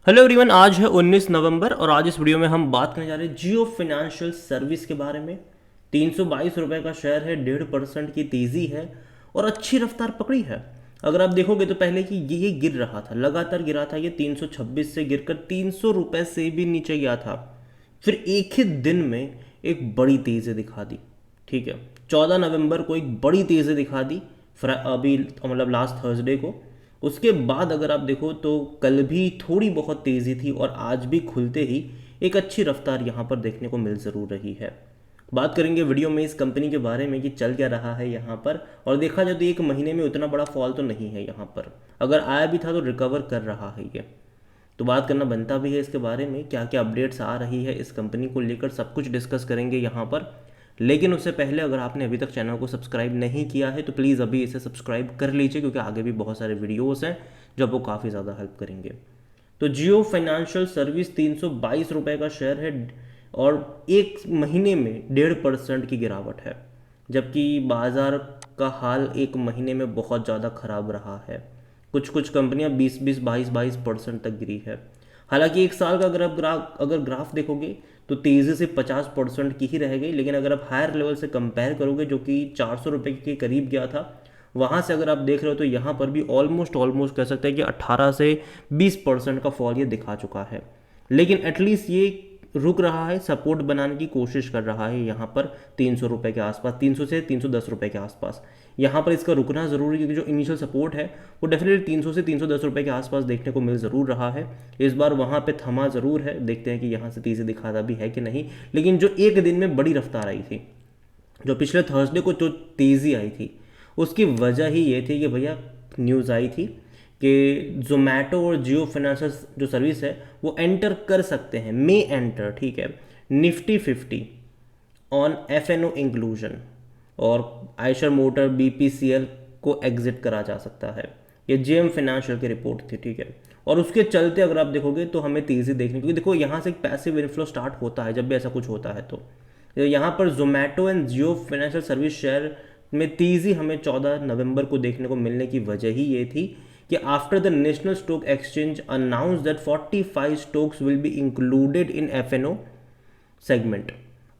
Hello everyone, आज है 19 नवंबर और आज इस वीडियो में हम बात करने जा रहे हैं जियो फाइनेंशियल सर्विस के बारे में। 322 रुपये का शेयर है, 1.5% की तेज़ी है और अच्छी रफ्तार पकड़ी है। अगर आप देखोगे तो पहले कि ये गिर रहा था, लगातार गिरा था, ये 326 से गिरकर 300 रुपये से भी नीचे गया था। फिर एक ही दिन में एक बड़ी तेज़ी दिखा दी। ठीक है, 14 नवंबर को एक बड़ी तेज़ी दिखा दी, अभी मतलब लास्ट थर्सडे को। उसके बाद अगर आप देखो तो कल भी थोड़ी बहुत तेज़ी थी और आज भी खुलते ही एक अच्छी रफ्तार यहाँ पर देखने को मिल ज़रूर रही है। बात करेंगे वीडियो में इस कंपनी के बारे में कि चल क्या रहा है यहाँ पर, और देखा जाए तो एक महीने में उतना बड़ा फॉल तो नहीं है यहाँ पर, अगर आया भी था तो रिकवर कर रहा है ये। तो बात करना बनता भी है इसके बारे में, क्या क्या अपडेट्स आ रही है इस कंपनी को लेकर, सब कुछ डिस्कस करेंगे यहाँ पर। लेकिन उससे पहले अगर आपने अभी तक चैनल को सब्सक्राइब नहीं किया है तो प्लीज़ अभी इसे सब्सक्राइब कर लीजिए, क्योंकि आगे भी बहुत सारे वीडियोस हैं जो आपको काफ़ी ज़्यादा हेल्प करेंगे। तो जियो फाइनेंशियल सर्विस 322 रुपये का शेयर है और एक महीने में 1.5% की गिरावट है, जबकि बाज़ार का हाल एक महीने में बहुत ज़्यादा ख़राब रहा है। कुछ कुछ कंपनियां 20-20, 22-22% तक गिरी है। हालांकि एक साल का अगर ग्राफ देखोगे तो तेज़ी से 50% की ही रह गई, लेकिन अगर आप हायर लेवल से कंपेयर करोगे जो कि 400 रुपये के करीब गया था, वहाँ से अगर आप देख रहे हो तो यहाँ पर भी ऑलमोस्ट कह सकते हैं कि 18 से 20% का फॉल ये दिखा चुका है। लेकिन एटलीस्ट ये रुक रहा है, सपोर्ट बनाने की कोशिश कर रहा है यहाँ पर 300 रुपये के आसपास, 300 से 310 रुपये के आसपास। यहाँ पर इसका रुकना ज़रूरी है, क्योंकि जो इनिशियल सपोर्ट है वो डेफिनेटली 300 से 310 रुपये के आसपास देखने को मिल ज़रूर रहा है। इस बार वहाँ पे थमा ज़रूर है, देखते हैं कि यहाँ से तेज़ी दिखाता भी है कि नहीं। लेकिन जो एक दिन में बड़ी रफ्तार आई थी, जो पिछले थर्सडे को जो तेज़ी आई थी, उसकी वजह ही ये थी कि भैया न्यूज़ आई थी कि जोमेटो और जियो फाइनेंशियल जो सर्विस है वो एंटर कर सकते हैं, मे एंटर, ठीक है, निफ्टी 50 ऑन एफएनओ इंक्लूजन, और आयशर मोटर बीपीसीएल को एग्जिट करा जा सकता है। ये जेएम फाइनेंशियल की रिपोर्ट थी, ठीक है। और उसके चलते अगर आप देखोगे तो हमें तेज़ी देखने, क्योंकि देखो यहाँ से एक पैसिव इनफ्लो स्टार्ट होता है जब भी ऐसा कुछ होता है। तो यहाँ पर Zomato and Jio financial service share में तेज़ी हमें 14 नवंबर को देखने को मिलने की वजह ही ये थी कि after the national stock exchange announce that 45 stocks will be included in FNO segment.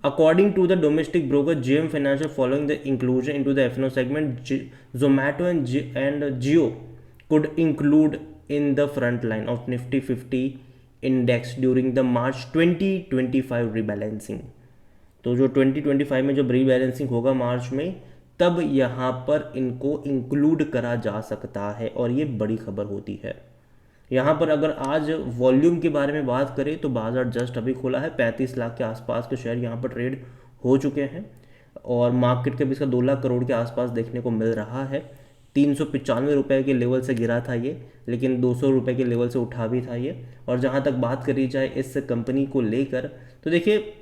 According to the domestic broker GM Financial, following the inclusion into the FNO segment, Zomato and Jio could include in the front line of Nifty 50 index during the March 2025 rebalancing. तो जो 2025 में जब rebalancing होगा मार्च में, तब यहाँ पर इनको इंक्लूड करा जा सकता है, और ये बड़ी खबर होती है। यहाँ पर अगर आज वॉल्यूम के बारे में बात करें तो बाजार जस्ट अभी खुला है, 35 लाख के आसपास के शेयर यहाँ पर ट्रेड हो चुके हैं, और मार्केट कैप इसका 2 लाख करोड़ के आसपास देखने को मिल रहा है। 395 रुपये के लेवल से गिरा था ये, लेकिन 200 रुपये के लेवल से उठा भी था ये। और जहाँ तक बात करी जाए इस कंपनी को लेकर, तो देखिए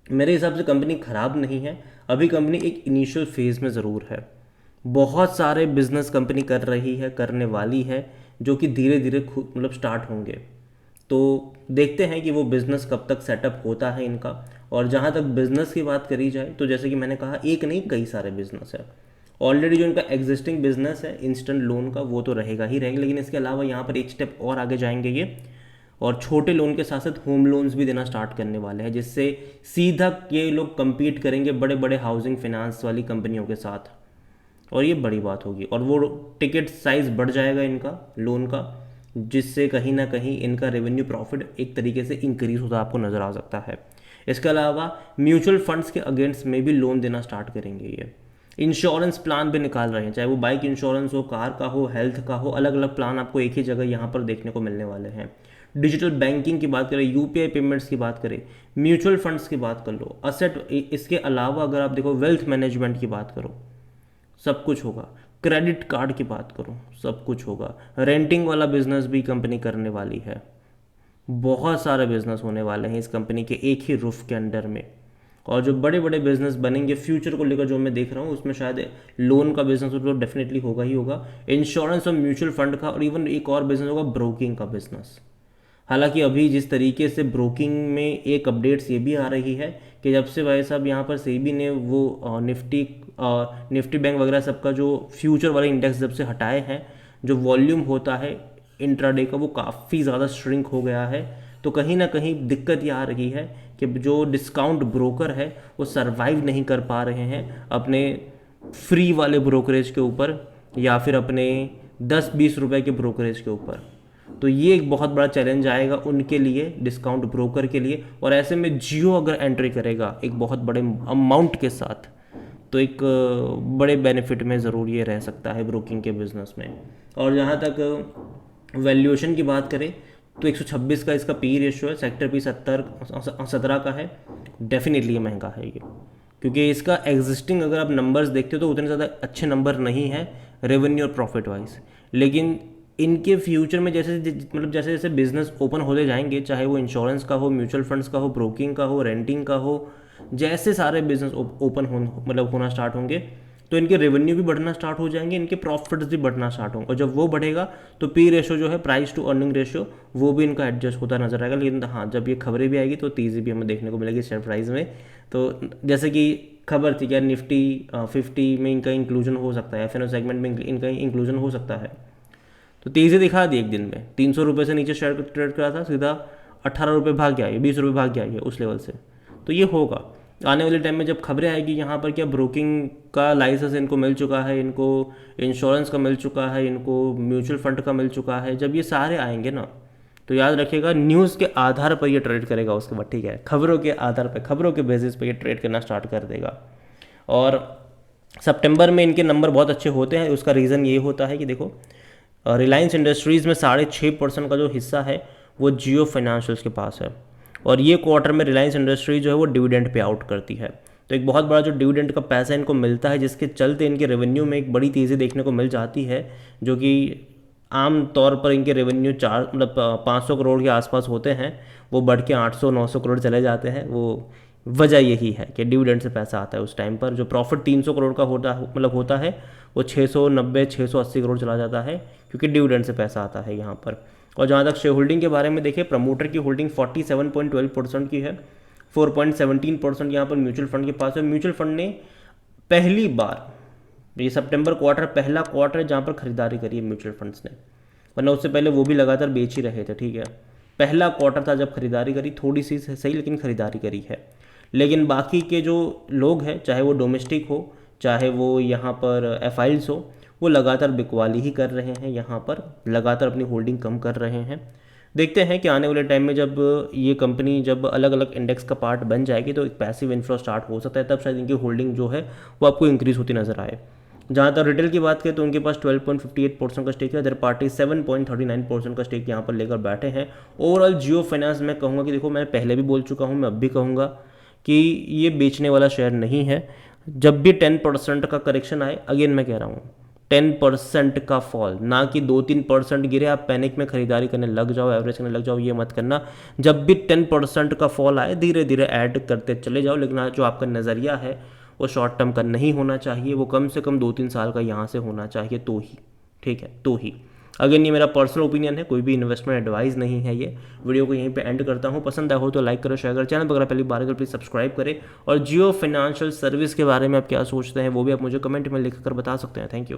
मेरे हिसाब से कंपनी ख़राब नहीं है, अभी कंपनी एक इनिशियल फेज़ में ज़रूर है। बहुत सारे बिजनेस कंपनी कर रही है, करने वाली है, जो कि धीरे धीरे खुद मतलब स्टार्ट होंगे। तो देखते हैं कि वो बिज़नेस कब तक सेटअप होता है इनका। और जहाँ तक बिज़नेस की बात करी जाए तो जैसे कि मैंने कहा, एक नहीं कई सारे बिज़नेस है। ऑलरेडी जो इनका एग्जिस्टिंग बिजनेस है इंस्टेंट लोन का, वो तो रहेगा ही रहेगा, लेकिन इसके अलावा यहाँ पर एक स्टेप और आगे जाएंगे ये, और छोटे लोन के साथ साथ होम लोन्स भी देना स्टार्ट करने वाले हैं, जिससे सीधा ये लोग compete करेंगे बड़े बड़े हाउसिंग फाइनेंस वाली कंपनियों के साथ, और ये बड़ी बात होगी। और वो टिकट साइज़ बढ़ जाएगा इनका लोन का, जिससे कहीं ना कहीं इनका रेवेन्यू प्रॉफिट एक तरीके से इंक्रीज होता आपको नज़र आ सकता है। इसके अलावा म्यूचुअल फंड्स के अगेंस्ट में भी लोन देना स्टार्ट करेंगे ये। इंश्योरेंस प्लान भी निकाल रहे हैं, चाहे वो बाइक इंश्योरेंस हो, कार का हो, हेल्थ का हो, अलग अलग प्लान आपको एक ही जगह यहाँ पर देखने को मिलने वाले हैं। डिजिटल बैंकिंग की बात करें, यूपीआई पेमेंट्स की बात करें, म्यूचुअल फंड्स की बात कर लो, असेट, इसके अलावा अगर आप देखो वेल्थ मैनेजमेंट की बात करो, सब कुछ होगा। क्रेडिट कार्ड की बात करो, सब कुछ होगा। रेंटिंग वाला बिजनेस भी कंपनी करने वाली है। बहुत सारे बिजनेस होने वाले हैं इस कंपनी के एक ही रूफ के अंडर में। और जो बड़े बड़े बिजनेस बनेंगे फ्यूचर को लेकर, जो मैं देख रहा हूँ उसमें शायद लोन का बिजनेस तो डेफिनेटली होगा ही होगा, इंश्योरेंस और म्यूचुअल फंड का, और इवन एक और बिजनेस होगा ब्रोकिंग का बिजनेस। हालांकि अभी जिस तरीके से ब्रोकिंग में एक अपडेट्स ये भी आ रही है कि जब से भाई साहब यहाँ पर सेबी ने वो निफ्टी बैंक वगैरह सबका जो फ्यूचर वाले इंडेक्स जब से हटाए हैं, जो वॉल्यूम होता है इंट्राडे का वो काफ़ी ज़्यादा श्रिंक हो गया है। तो कहीं ना कहीं दिक्कत ये आ रही है कि जो डिस्काउंट ब्रोकर है वो सरवाइव नहीं कर पा रहे हैं अपने फ्री वाले ब्रोकरेज के ऊपर या फिर अपने 10-20 रुपए के ब्रोकरेज के ऊपर। तो ये एक बहुत बड़ा चैलेंज आएगा उनके लिए, डिस्काउंट ब्रोकर के लिए। और ऐसे में जियो अगर एंट्री करेगा एक बहुत बड़े अमाउंट के साथ, तो एक बड़े बेनिफिट में ज़रूर ये रह सकता है ब्रोकिंग के बिजनेस में। और जहाँ तक वैल्यूएशन की बात करें तो 126 का इसका पी रेशियो है, सेक्टर पी 17 का है। डेफिनेटली ये महंगा है ये, क्योंकि इसका एग्जिस्टिंग अगर आप नंबर्स देखते हो तो उतने ज़्यादा अच्छे नंबर नहीं है रेवेन्यू और प्रॉफिट वाइज। लेकिन इनके फ्यूचर में जैसे जैसे जैसे बिजनेस ओपन होते जाएंगे, चाहे वो इंश्योरेंस का हो, म्यूचुअल फंड्स का हो, ब्रोकिंग का हो, रेंटिंग का हो, जैसे सारे बिजनेस ओपन होना स्टार्ट होंगे तो इनके रेवेन्यू भी बढ़ना स्टार्ट हो जाएंगे, इनके प्रॉफिट्स भी बढ़ना स्टार्ट होंगे। और जब वो बढ़ेगा तो पी रेशो जो है, प्राइस टू अर्निंग रेशियो, वो भी इनका एडजस्ट होता नजर आएगा। लेकिन हाँ, जब ये खबरें भी आएगी तो तेज़ी भी हमें देखने को मिलेगी शेयर प्राइस में। तो जैसे कि खबर थी क्या निफ्टी 50 में इनका इंक्लूजन हो सकता है, एफ सेगमेंट में इनका इंक्लूजन हो सकता है, तो तेज़ी दिखा दी एक दिन में। 300 रुपये से नीचे शेयर ट्रेड करा था, सीधा 18 रुपये भाग गया, 20 रुपये भाग गया उस लेवल से। तो ये होगा आने वाले टाइम में जब खबरें आएगी यहाँ पर क्या ब्रोकिंग का लाइसेंस इनको मिल चुका है, इनको इंश्योरेंस का मिल चुका है, इनको म्यूचुअल फंड का मिल चुका है, जब ये सारे आएंगे ना तो याद रखिएगा न्यूज़ के आधार पर ये ट्रेड करेगा उसके बाद, ठीक है, खबरों के आधार पर, खबरों के बेसिस पर ये ट्रेड करना स्टार्ट कर देगा। और सितंबर में इनके नंबर बहुत अच्छे होते हैं, उसका रीज़न ये होता है कि देखो रिलायंस इंडस्ट्रीज़ में 6.5% का जो हिस्सा है वो जियो फाइनेंशियल्स के पास है। और ये क्वार्टर में रिलायंस इंडस्ट्रीज जो है वो डिविडेंड पे आउट करती है, तो एक बहुत बड़ा जो डिविडेंड का पैसा इनको मिलता है, जिसके चलते इनके रेवेन्यू में एक बड़ी तेज़ी देखने को मिल जाती है, जो कि आम तौर पर इनके रेवेन्यू 500 करोड़ के आसपास होते हैं, वो बढ़ के 800-900 करोड़ चले जाते हैं। वो वजह यही है कि डिविडेंड से पैसा आता है उस टाइम पर। जो प्रॉफिट 300 करोड़ का होता है वो 690-680 करोड़ चला जाता है, क्योंकि डिविडेंड से पैसा आता है यहाँ पर। और जहाँ तक शेयर होल्डिंग के बारे में देखें, प्रमोटर की होल्डिंग 47.12% की है, 4.17% यहाँ पर म्यूचुअल फंड के पास है। म्यूचुअल फंड ने पहली बार, ये सितंबर क्वार्टर पहला क्वार्टर है जहाँ पर खरीदारी करी है म्यूचुअल फंड्स ने, वरना उससे पहले वो भी लगातार बेच ही रहे थे, ठीक है। पहला क्वार्टर था जब खरीदारी करी, थोड़ी सी सही लेकिन खरीदारी करी है। लेकिन बाकी के जो लोग हैं, चाहे वो डोमेस्टिक हो चाहे वो यहाँ पर एफआईल्स हो, वो लगातार बिकवाली ही कर रहे हैं, यहाँ पर लगातार अपनी होल्डिंग कम कर रहे हैं। देखते हैं कि आने वाले टाइम में जब ये कंपनी जब अलग अलग इंडेक्स का पार्ट बन जाएगी तो एक पैसिव इन्फ्लो स्टार्ट हो सकता है, तब शायद इनकी होल्डिंग जो है वो आपको इंक्रीज होती नजर आए। जहाँ तक रिटेल की बात करें तो उनके पास 12.58% का स्टेक है, अदर पार्टी 7.39% का स्टेक यहाँ पर लेकर बैठे हैं। ओवरऑल जियो फाइनेंस मैं कहूँगा कि देखो, मैं पहले भी बोल चुका हूँ, मैं अब भी कहूँगा कि ये बेचने वाला शेयर नहीं है। जब भी 10% का करेक्शन आए, अगेन मैं कह रहा हूँ 10% का फॉल, ना कि 2-3% गिरे आप पैनिक में खरीदारी करने लग जाओ, एवरेज करने लग जाओ, ये मत करना। जब भी 10% का फॉल आए धीरे धीरे ऐड करते चले जाओ, लेकिन जो आपका नज़रिया है वो शॉर्ट टर्म का नहीं होना चाहिए, वो कम से कम 2-3 साल का यहाँ से होना चाहिए, तो ही ठीक है, तो ही। अगेन ये मेरा पर्सनल ओपिनियन है, कोई भी इन्वेस्टमेंट एडवाइस नहीं है। ये वीडियो को यहीं पे एंड करता हूँ। पसंद आया हो तो लाइक करो, शेयर करो, चैनल पर अगर पहली बार अगर प्लीज़ सब्सक्राइब करें। और जियो फाइनेंशियल सर्विस के बारे में आप क्या सोचते हैं वो भी आप मुझे कमेंट में लिखकर बता सकते हैं। Thank you.